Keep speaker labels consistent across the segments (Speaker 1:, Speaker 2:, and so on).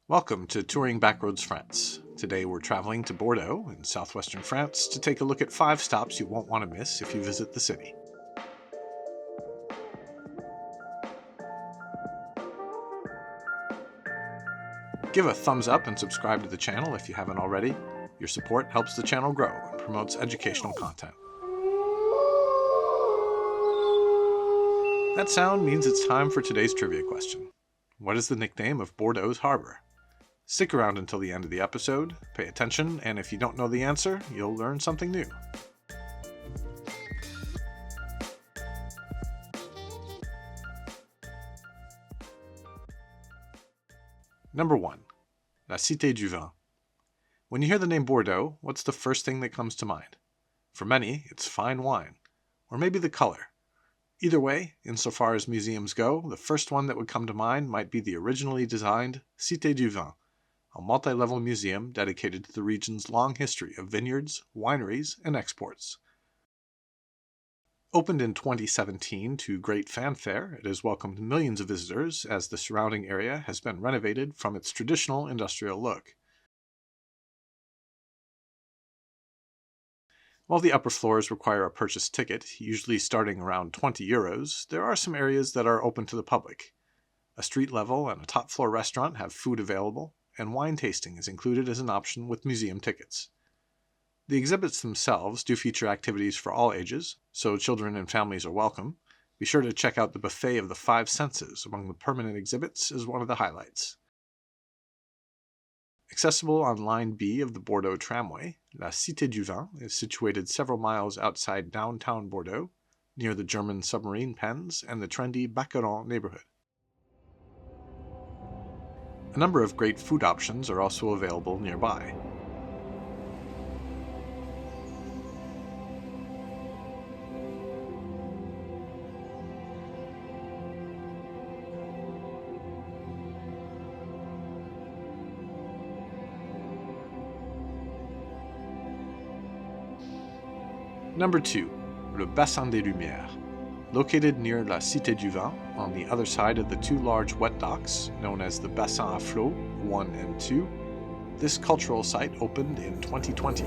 Speaker 1: Welcome to Touring Backroads France. Today we're traveling to Bordeaux in southwestern France to take a look at 5 stops you won't want to miss if you visit the city. Give a thumbs up and subscribe to the channel if you haven't already. Your support helps the channel grow and promotes educational content. That sound means it's time for today's trivia question. What is the nickname of Bordeaux's harbor? Stick around until the end of the episode, pay attention, and if you don't know the answer, you'll learn something new. Number 1. La Cité du Vin. When you hear the name Bordeaux, what's the first thing that comes to mind? For many, it's fine wine, or maybe the color. Either way, insofar as museums go, the first one that would come to mind might be the originally designed Cité du Vin, a multi-level museum dedicated to the region's long history of vineyards, wineries, and exports. Opened in 2017 to great fanfare, it has welcomed millions of visitors as the surrounding area has been renovated from its traditional industrial look. While the upper floors require a purchase ticket, usually starting around €20, there are some areas that are open to the public. A street level and a top floor restaurant have food available, and wine tasting is included as an option with museum tickets. The exhibits themselves do feature activities for all ages, so children and families are welcome. Be sure to check out the buffet of the 5 senses among the permanent exhibits as one of the highlights. Accessible on Line B of the Bordeaux Tramway, La Cité du Vin is situated several miles outside downtown Bordeaux, near the German submarine pens and the trendy Garonne neighborhood. A number of great food options are also available nearby. Number 2. Le Bassin de Lumier. Located near La Cité du Vin, on the other side of the 2 large wet docks, known as the Bassin à Flot 1 and 2, this cultural site opened in 2020.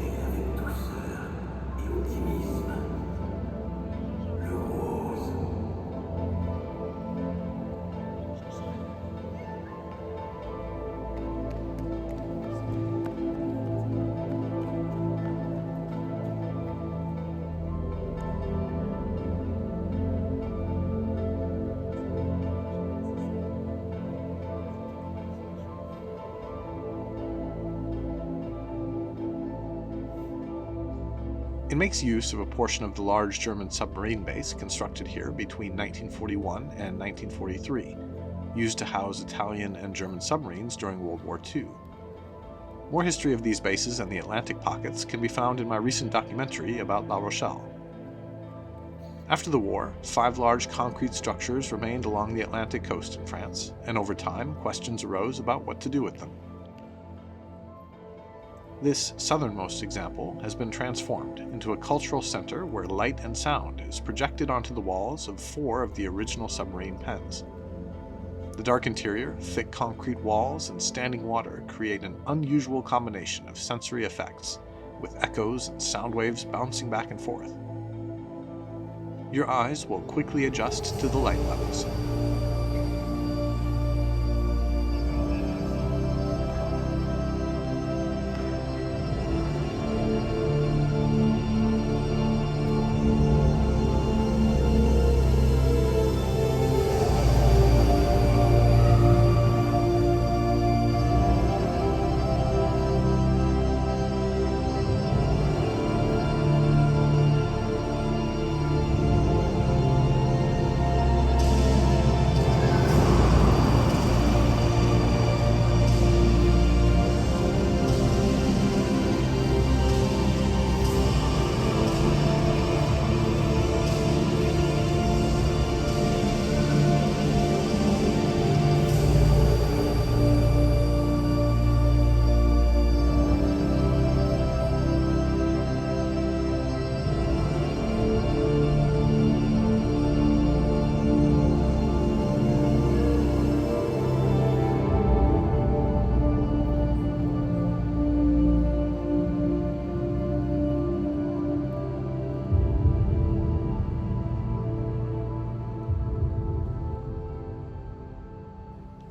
Speaker 1: It makes use of a portion of the large German submarine base constructed here between 1941 and 1943, used to house Italian and German submarines during World War II. More history of these bases and the Atlantic pockets can be found in my recent documentary about La Rochelle. After the war, 5 large concrete structures remained along the Atlantic coast in France, and over time, questions arose about what to do with them. This southernmost example has been transformed into a cultural center where light and sound is projected onto the walls of 4 of the original submarine pens. The dark interior, thick concrete walls, and standing water create an unusual combination of sensory effects, with echoes and sound waves bouncing back and forth. Your eyes will quickly adjust to the light levels.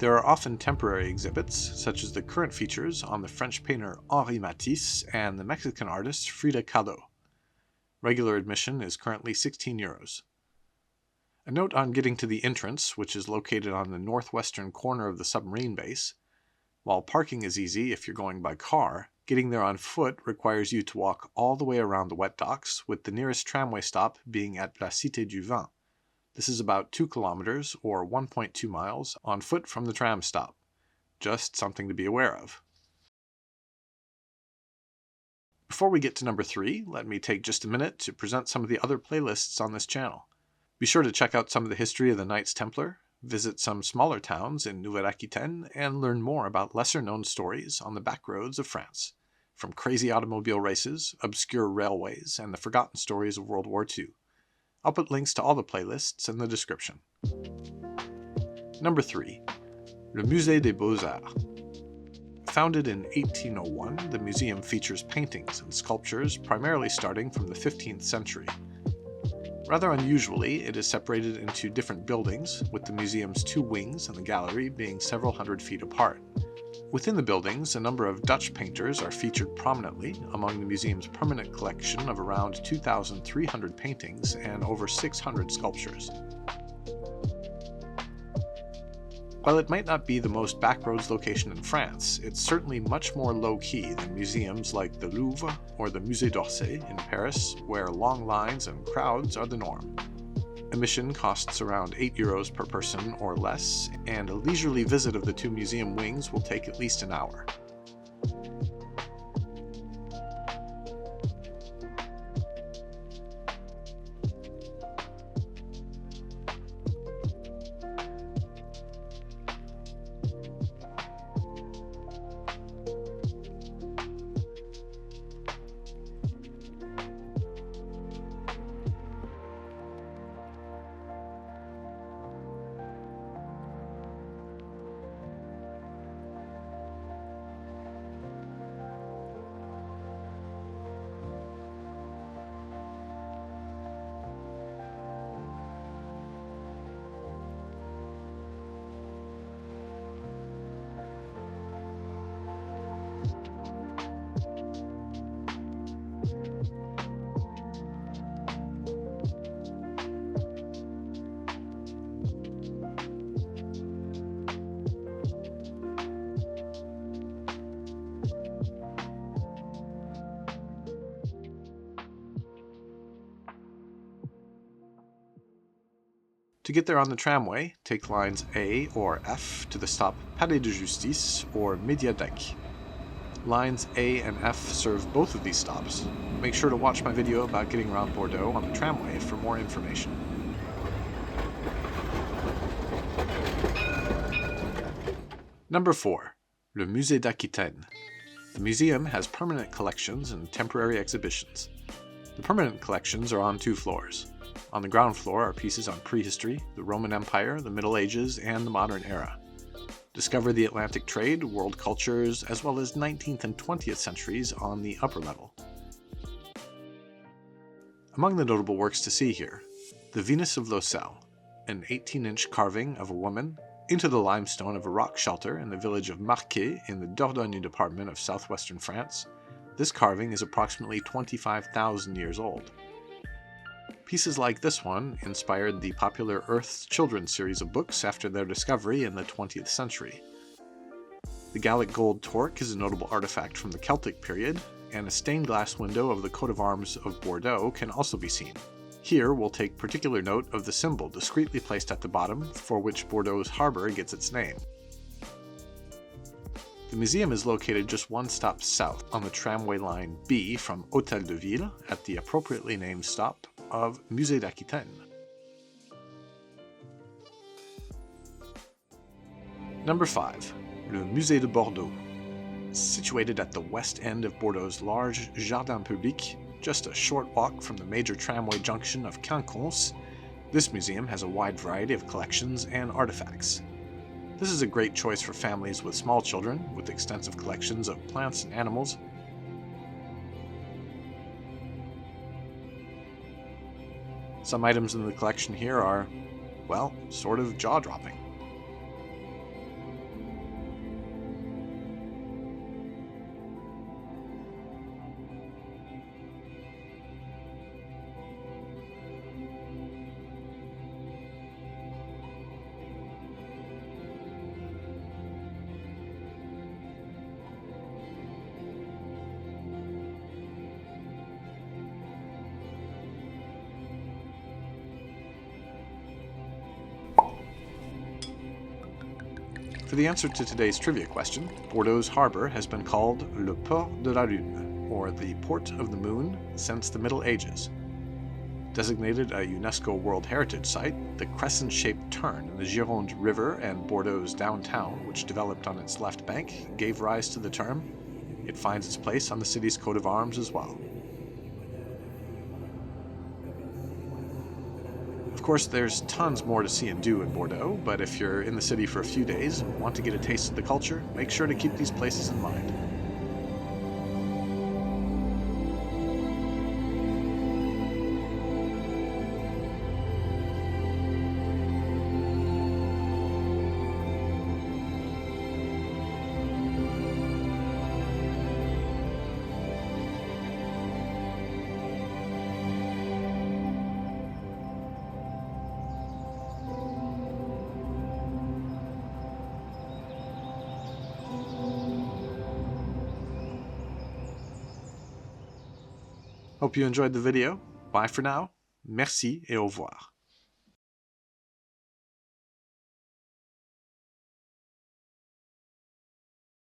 Speaker 1: There are often temporary exhibits, such as the current features on the French painter Henri Matisse and the Mexican artist Frida Kahlo. Regular admission is currently €16. A note on getting to the entrance, which is located on the northwestern corner of the submarine base. While parking is easy if you're going by car, getting there on foot requires you to walk all the way around the wet docks, with the nearest tramway stop being at La Cité du Vin. This is about 2 kilometers or 1.2 miles on foot from the tram stop. Just something to be aware of. Before we get to number 3, let me take just a minute to present some of the other playlists on this channel. Be sure to check out some of the history of the Knights Templar, visit some smaller towns in Nouvelle-Aquitaine, and learn more about lesser-known stories on the back roads of France, from crazy automobile races, obscure railways, and the forgotten stories of World War II. I'll put links to all the playlists in the description. Number 3. Le Musée de Bozar. Founded in 1801, the museum features paintings and sculptures primarily starting from the 15th century. Rather unusually, it is separated into different buildings, with the museum's 2 wings and the gallery being several hundred feet apart. Within the buildings, a number of Dutch painters are featured prominently among the museum's permanent collection of around 2,300 paintings and over 600 sculptures. While it might not be the most backroads location in France, it's certainly much more low-key than museums like the Louvre or the Musée d'Orsay in Paris, where long lines and crowds are the norm. Admission costs around €8 per person or less, and a leisurely visit of the 2 museum wings will take at least an hour. To get there on the tramway, take lines A or F to the stop Palais de Justice or Médiathèque. Lines A and F serve both of these stops. Make sure to watch my video about getting around Bordeaux on the tramway for more information. Number 4. Le Musée Dakiten. The museum has permanent collections and temporary exhibitions. The permanent collections are on 2 floors. On the ground floor are pieces on prehistory, the Roman Empire, the Middle Ages, and the modern era. Discover the Atlantic trade, world cultures, as well as 19th and 20th centuries on the upper level. Among the notable works to see here, the Venus of Locelle, an 18-inch carving of a woman, into the limestone of a rock shelter in the village of Marquet in the Dordogne department of southwestern France. This carving is approximately 25,000 years old. Pieces like this one inspired the popular Earth's Children series of books after their discovery in the 20th century. The Gallic gold torque is a notable artifact from the Celtic period, and a stained glass window of the coat of arms of Bordeaux can also be seen. Here we'll take particular note of the symbol discreetly placed at the bottom, for which Bordeaux's harbour gets its name. The museum is located just 1 stop south on the tramway line B from Hôtel de Ville at the appropriately named stop of Musée Dakiten. Number 5. Le Musée de Bordeaux. Situated at the west end of Bordeaux's large Jardin Public, just a short walk from the major tramway junction of Quinconce, this museum has a wide variety of collections and artifacts. This is a great choice for families with small children, with extensive collections of plants and animals. Some items in the collection here are, well, sort of jaw-dropping. For the answer to today's trivia question, Bordeaux's harbor has been called Le Port de la Lune, or the Port of the Moon, since the Middle Ages. Designated a UNESCO World Heritage Site, the crescent-shaped turn in the Gironde River and Bordeaux's downtown, which developed on its left bank, gave rise to the term. It finds its place on the city's coat of arms as well. Of course, there's tons more to see and do in Bordeaux, but if you're in the city for a few days and want to get a taste of the culture, make sure to keep these places in mind. Hope you enjoyed the video. Bye for now. Merci et au revoir.